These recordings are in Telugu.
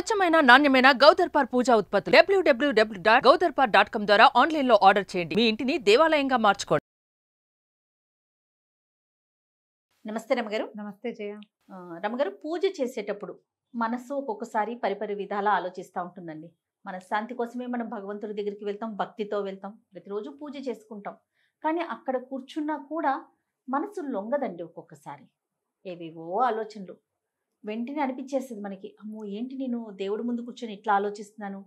స్వచ్ఛమైన నాణ్యమైన గౌదర్పార్ పూజా ఉత్పత్తులు www.gaudarpar.com ద్వారా ఆన్లైన్ లో ఆర్డర్ చేయండి. మీ ఇంటిని దేవాలయంగా మార్చుకోండి. నమస్తే రమగారు. నమస్తే జయ. రమగారు, పూజ చేసేటప్పుడు మనసు ఒక్కొక్కసారి పరిపరి విధాల ఆలోచిస్తూ ఉంటుందండి. మన శాంతి కోసమే మనం భగవంతుడి దగ్గరికి వెళ్తాం, భక్తితో వెళ్తాం, ప్రతిరోజు పూజ చేసుకుంటాం. కానీ అక్కడ కూర్చున్నా కూడా మనసు లొంగదండి. ఒక్కొక్కసారి ఏవేవో ఆలోచనలు వెంటనే అనిపించేస్తుంది మనకి, అమ్మో ఏంటి నేను దేవుడి ముందు కూర్చొని ఇట్లా ఆలోచిస్తున్నాను,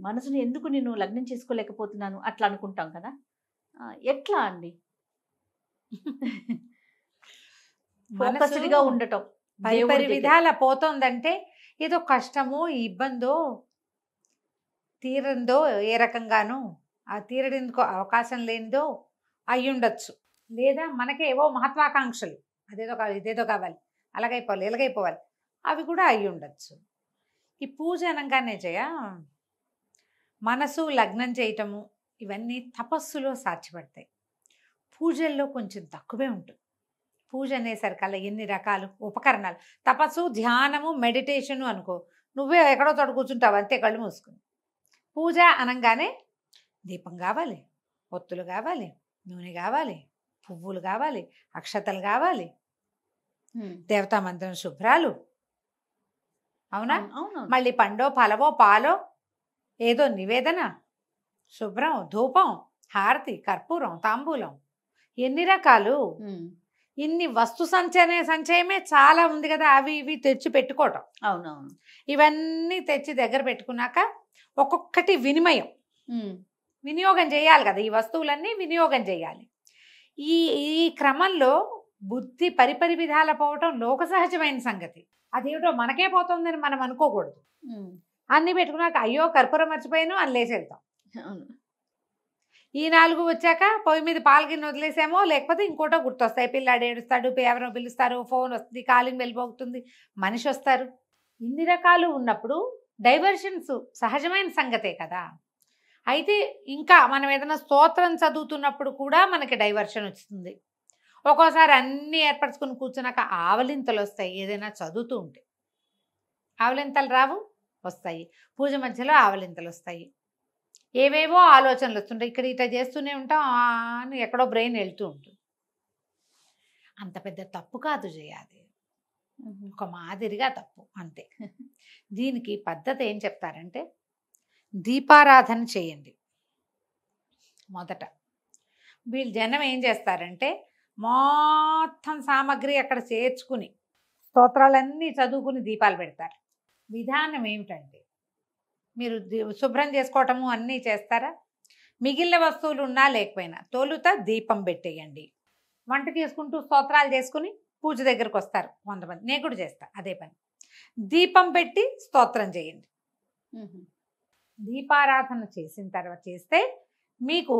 మనసుని ఎందుకు నేను లగ్నం చేసుకోలేకపోతున్నాను అట్లా అనుకుంటాం కదా. ఎట్లా అండి ఫోకస్డ్గా ఉండటం? పరిపరి విధాల పోతోందంటే ఏదో కష్టమో ఇబ్బందో తీరందో ఏ రకంగానూ ఆ తీరడానికి అవకాశం లేనిదో అయ్యుండొచ్చు. లేదా మనకేవో మహత్వాకాంక్షలు, ఇదేదో కావాలి, అలాగైపోవాలి, ఇలాగైపోవాలి, అవి కూడా అయ్యుండొచ్చు. ఈ పూజ అనగానే జయ మనసు లగ్నం చేయటము ఇవన్నీ తపస్సులో సాధ్యపడతాయి. పూజల్లో కొంచెం తక్కువే ఉంటుంది. పూజ అనేసరికల్లా ఎన్ని రకాలు ఉపకరణాలు, తపస్సు, ధ్యానము, మెడిటేషను అనుకో, నువ్వే ఎక్కడో చోట కూర్చుంటావు అంతే కళ్ళు మూసుకుని. పూజ అనగానే దీపం కావాలి, ఒత్తులు కావాలి, నూనె కావాలి, పువ్వులు కావాలి, అక్షతలు కావాలి, దేవతా మంత్రం శుభ్రాలు, అవునా? మళ్ళీ పండో ఫలవో పాలో ఏదో నివేదన, శుభ్రం, ధూపం, హారతి, కర్పూరం, తాంబూలం, ఎన్ని రకాలు. ఇన్ని వస్తు సంచయమే చాలా ఉంది కదా, అవి ఇవి తెచ్చి పెట్టుకోవటం. అవునవును. ఇవన్నీ తెచ్చి దగ్గర పెట్టుకున్నాక ఒక్కొక్కటి వినియోగం చేయాలి కదా. ఈ వస్తువులన్నీ వినియోగం చేయాలి. ఈ క్రమంలో బుద్ధి పరిపరి విధాల పోవటం లోక సహజమైన సంగతి. అదేమిటో మనకే పోతుందని మనం అనుకోకూడదు. అన్నీ పెట్టుకున్నాక అయ్యో కర్పూరం మర్చిపోయాను అని లేచి వెళ్తాం. ఈ 4 వచ్చాక పొయ్యి మీద పాలు గిన్నె వదిలేసామో, లేకపోతే ఇంకోటో గుర్తొస్తాయి. పిల్లాడు ఏడుస్తాడు, ఎవరో పిలుస్తారు, ఫోన్ వస్తుంది, కాలింగ్ వెళ్ళిపోతుంది, మనిషి వస్తారు. ఇన్ని రకాలు ఉన్నప్పుడు డైవర్షన్స్ సహజమైన సంగతే కదా. అయితే ఇంకా మనం ఏదైనా స్తోత్రం చదువుతున్నప్పుడు కూడా మనకి డైవర్షన్ వస్తుంది. ఒక్కోసారి అన్నీ ఏర్పరచుకుని కూర్చున్నాక ఆవలింతలు వస్తాయి. ఏదైనా చదువుతూ ఉంటే ఆవలింతలు రావు, వస్తాయి. పూజ మధ్యలో ఆవలింతలు వస్తాయి. ఏవేవో ఆలోచనలు వస్తుంటాయి. ఇక్కడ ఇట్లా చేస్తూనే ఉంటాం అని ఎక్కడో బ్రెయిన్ వెళ్తూ ఉంటుంది. అంత పెద్ద తప్పు కాదు చేయాలి, ఒక మాదిరిగా తప్పు అంతే. దీనికి పద్ధతి ఏం చెప్తారంటే, దీపారాధన చేయండి మొదట. వీళ్ళు జనం ఏం చేస్తారంటే మొత్తం సామాగ్రి అక్కడ చేర్చుకుని స్తోత్రాలన్నీ చదువుకుని దీపాలు పెడతారు. విధానం ఏమిటంటే, మీరు శుభ్రం చేసుకోవటము అన్నీ చేస్తారా, మిగిలిన వస్తువులు ఉన్నా లేకపోయినా తోలుతా దీపం పెట్టేయండి. వంట చేసుకుంటూ స్తోత్రాలు చేసుకుని పూజ దగ్గరకు వస్తారు కొంతమంది, నేను కూడా చేస్తా అదే పని. దీపం పెట్టి స్తోత్రం చేయండి. దీపారాధన చేసిన తర్వాత చేస్తే మీకు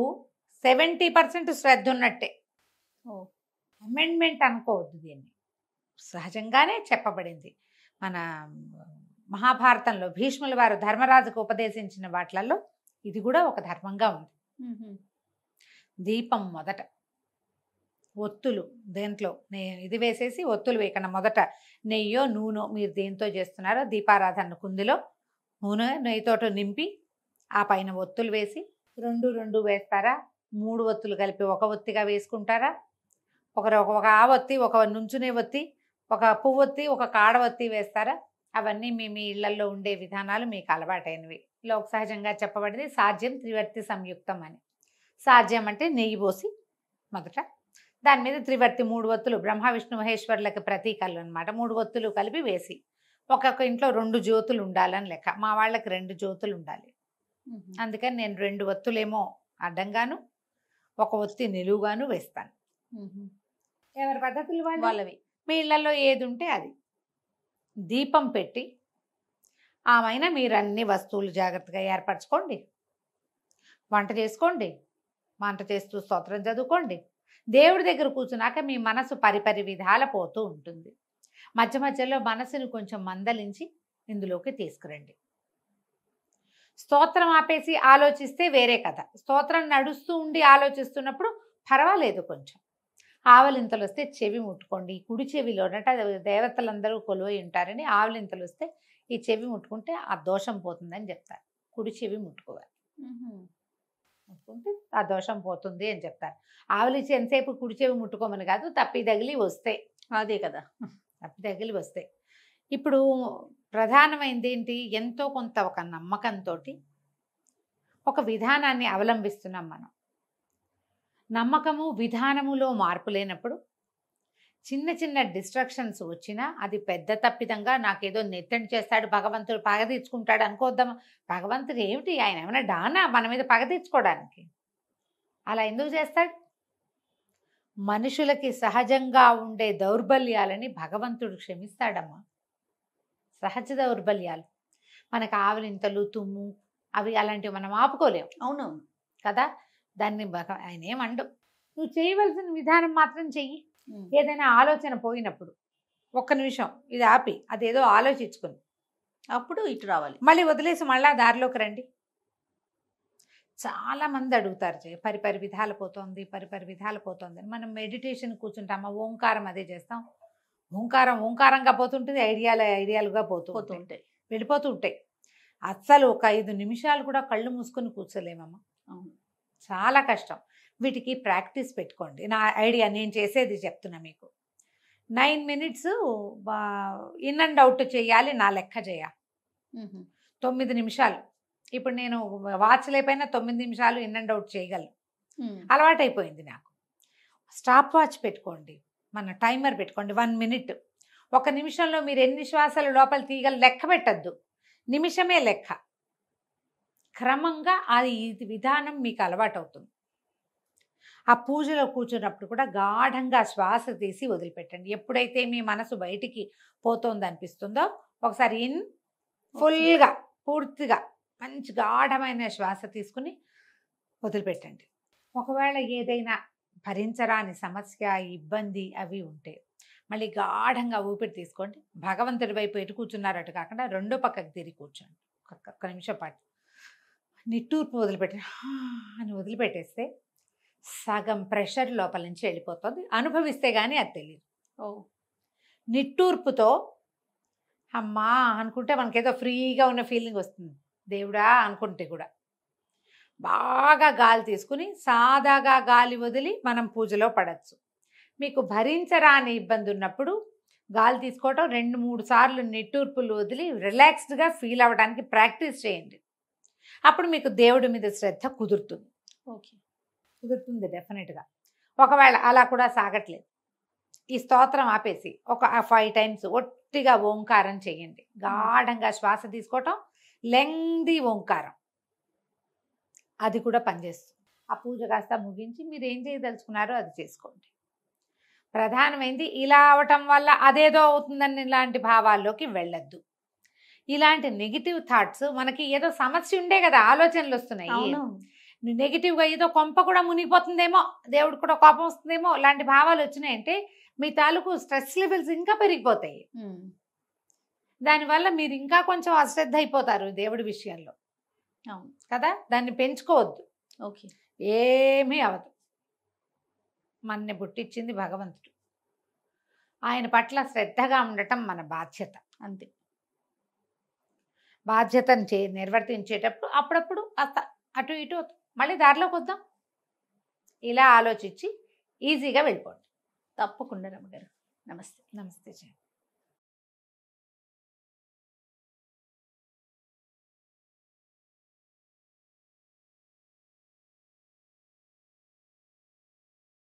70% శ్రద్ధ ఉన్నట్టే. అమెండ్మెంట్ అనుకోవద్దు, దీన్ని సహజంగానే చెప్పబడింది. మన మహాభారతంలో భీష్ముల వారు ధర్మరాజుకు ఉపదేశించిన వాటిలలో ఇది కూడా ఒక ధర్మంగా ఉంది. దీపం మొదట, ఒత్తులు దేంట్లో ఇది వేసేసి ఒత్తులు వేయకుండా మొదట నెయ్యో నూనె మీరు దేంతో చేస్తున్నారో దీపారాధన కుందిలో నూనె నెయ్యితోటి నింపి ఆ పైన ఒత్తులు వేసి 2 వేస్తారా, 3 ఒత్తులు కలిపి ఒక ఒత్తిగా వేసుకుంటారా, ఒక ఆవొత్తి, ఒక నుంచునే ఒత్తి, ఒక పువ్వొత్తి, ఒక కాడవత్తి వేస్తారా? అవన్నీ మీ ఇళ్లలో ఉండే విధానాలు మీకు అలవాటైనవి. లోక సహజంగా చెప్పబడింది సాధ్యం త్రివర్తి సంయుక్తం అని. సాధ్యం అంటే నెయ్యి పోసి మొదట దాని మీద త్రివర్తి 3 ఒత్తులు, బ్రహ్మ విష్ణు మహేశ్వరులకి ప్రతీకలు అనమాట. 3 ఒత్తులు కలిపి వేసి, ఒక్కొక్క ఇంట్లో 2 జ్యోతులు ఉండాలని లెక్క. మా వాళ్ళకి 2 జ్యోతులు ఉండాలి. అందుకని నేను 2 ఒత్తులేమో అడ్డంగాను, ఒక ఒత్తి నిలువుగాను వేస్తాను. ఎవరి పద్ధతులు వాళ్ళవి. మీ ఇళ్లలో ఏది ఉంటే అది. దీపం పెట్టి ఆమెన మీరు అన్ని వస్తువులు జాగ్రత్తగా ఏర్పరచుకోండి. వంట చేసుకోండి, వంట చేస్తూ స్తోత్రం చదువుకోండి. దేవుడి దగ్గర కూర్చున్నాక మీ మనసు పరిపరి విధాల పోతూ ఉంటుంది. మధ్య మధ్యలో మనసుని కొంచెం మందలించి ఇందులోకి తీసుకురండి. స్తోత్రం ఆపేసి ఆలోచిస్తే వేరే కథ. స్తోత్రం నడుస్తూ ఉండి ఆలోచిస్తున్నప్పుడు పర్వాలేదు, కొంచెం ఆవలింతలు వస్తే చెవి ముట్టుకోండి. కుడి చెవిలోనట దేవతలందరూ కొలువై ఉంటారని ఆవలింతలు వస్తే ఈ చెవి ముట్టుకుంటే ఆ దోషం పోతుందని చెప్తారు. కుడి చెవి ముట్టుకోవాలి, ముట్టుకుంటే ఆ దోషం పోతుంది అని చెప్తారు. ఆవులిచ్చి ఎంతసేపు కుడి చెవి ముట్టుకోమని కాదు, తప్పి తగిలి వస్తే, అదే కదా. తప్పి తగిలి వస్తే. ఇప్పుడు ప్రధానమైనది ఏంటి, ఎంతో కొంత ఒక నమ్మకంతో ఒక విధానాన్ని అవలంబిస్తున్నాం మనం. నమ్మకము విధానములో మార్పు లేనప్పుడు చిన్న చిన్న డిస్ట్రాక్షన్స్ వచ్చినా అది పెద్ద తప్పిదంగా నాకేదో నెత్తని చేస్తాడు, భగవంతుడు పగ తీర్చుకుంటాడు అనుకోద్దామా. భగవంతుడు ఏమిటి, ఆయన ఏమైనా డానా మన మీద పగ తీర్చుకోవడానికి? అలా ఎందుకు చేస్తాడు? మనుషులకి సహజంగా ఉండే దౌర్బల్యాలని భగవంతుడు క్షమిస్తాడమ్మా. సహజ దౌర్బల్యాలు, మనకు ఆవలింతలు, తుమ్ము, అవి అలాంటివి మనం ఆపుకోలేము. అవునవును కదా, దాన్ని ఆయన ఏమండు. నువ్వు చేయవలసిన విధానం మాత్రం చెయ్యి. ఏదైనా ఆలోచన పోయినప్పుడు ఒక్క నిమిషం ఇది ఆపి అదేదో ఆలోచించుకుని అప్పుడు ఇటు రావాలి, మళ్ళీ వదిలేసి మళ్ళా దారిలోకి రండి. చాలామంది అడుగుతారు, పరిపరి విధాలు పోతుంది, పరిపరి విధాలు పోతుంది. మనం మెడిటేషన్ కూర్చుంటామా, ఓంకారం అదే చేస్తాం. ఓంకారంగా పోతుంటుంది, ఐడియాలుగా పోతూ ఉంటాయి, వెళ్ళిపోతూ ఉంటాయి. అస్సలు ఒక 5 నిమిషాలు కూడా కళ్ళు మూసుకొని కూర్చోలేమమ్మా. చాలా కష్టం. వీటికి ప్రాక్టీస్ పెట్టుకోండి. నా ఐడియా, నేను చేసేది చెప్తున్నా మీకు. 9 minutes ఇన్ అండ్ అవుట్ చేయాలి, నా లెక్క చేయాలి. 9 నిమిషాలు. ఇప్పుడు నేను వాచ్ లేకపోయినా 9 నిమిషాలు ఇన్ అండ్ అవుట్ చేయగలను, అలవాటైపోయింది నాకు. స్టాప్ వాచ్ పెట్టుకోండి, మన టైమర్ పెట్టుకోండి. 1 minute. 1 నిమిషంలో మీరు ఎన్ని శ్వాసలు లోపల తీయగల లెక్క పెట్టద్దు, నిమిషమే లెక్క. క్రమంగా అది విధానం మీకు అలవాటు అవుతుంది. ఆ పూజలో కూర్చున్నప్పుడు కూడా గాఢంగా శ్వాస తీసి వదిలిపెట్టండి. ఎప్పుడైతే మీ మనసు బయటికి పోతుంది అనిపిస్తుందో ఒకసారి ఇన్ ఫుల్గా పూర్తిగా మంచి గాఢమైన శ్వాస తీసుకుని వదిలిపెట్టండి. ఒకవేళ ఏదైనా భరించరాని సమస్య, ఇబ్బంది అవి ఉంటే మళ్ళీ గాఢంగా ఊపిరి తీసుకోండి. భగవంతుడి వైపు ఎటు కూర్చున్నారు అటు కాకుండా రెండో పక్కకు తిరిగి కూర్చోండి. ఒక్క నిమిషం పాటు నిట్టూర్పు వదిలిపెట్టి అని వదిలిపెట్టేస్తే సగం ప్రెషర్ లోపల నుంచి వెళ్ళిపోతుంది. అనుభవిస్తే కానీ అది తెలియదు. నిట్టూర్పుతో అమ్మా అనుకుంటే మనకేదో ఫ్రీగా ఉన్న ఫీలింగ్ వస్తుంది. దేవుడా అనుకుంటే కూడా బాగా గాలి తీసుకుని సాదాగా గాలి వదిలి మనం పూజలో పడచ్చు. మీకు భరించరాని ఇబ్బంది ఉన్నప్పుడు గాలి తీసుకోవటం 2-3 సార్లు నిట్టూర్పులు వదిలి రిలాక్స్డ్గా ఫీల్ అవ్వడానికి ప్రాక్టీస్ చేయండి. అప్పుడు మీకు దేవుడి మీద శ్రద్ధ కుదురుతుంది. కుదురుతుంది డెఫినెట్గా. ఒకవేళ అలా కూడా సాగట్లేదు, ఈ స్తోత్రం ఆపేసి ఒక 5 times ఒట్టిగా ఓంకారం చేయండి. గాఢంగా శ్వాస తీసుకోవటం, లెంగ్దీ ఓంకారం, అది కూడా పనిచేస్తుంది. ఆ పూజ కాస్త ముగించి మీరు ఏం చేయదలుచుకున్నారో అది చేసుకోండి. ప్రధానమైంది ఇలా అవటం వల్ల అదేదో అవుతుందని ఇలాంటి భావాల్లోకి వెళ్ళొద్దు. ఇలాంటి నెగిటివ్ థాట్స్, మనకి ఏదో సమస్య ఉండే కదా ఆలోచనలు వస్తున్నాయి, నెగిటివ్గా ఏదో కొంప కూడా మునిగిపోతుందేమో, దేవుడు కూడా కోపం వస్తుందేమో, ఇలాంటి భావాలు వచ్చినాయంటే మీ తాలూకు స్ట్రెస్ లెవెల్స్ ఇంకా పెరిగిపోతాయి. దానివల్ల మీరు ఇంకా కొంచెం అశ్రద్ధ అయిపోతారు దేవుడి విషయంలో కదా. దాన్ని పెంచుకోవద్దు. ఏమీ అవదు. మనని పుట్టించింది భగవంతుడు, ఆయన పట్ల శ్రద్ధగా ఉండటం మన బాధ్యత. అంతే. బాధ్యతను నిర్వర్తించేటప్పుడు అప్పుడప్పుడు అటు ఇటు మళ్ళీ దారిలోకి వద్దాం. ఇలా ఆలోచించి ఈజీగా వెళ్ళిపోండి. తప్పకుండా రమ్మగారు. నమస్తే. నమస్తే.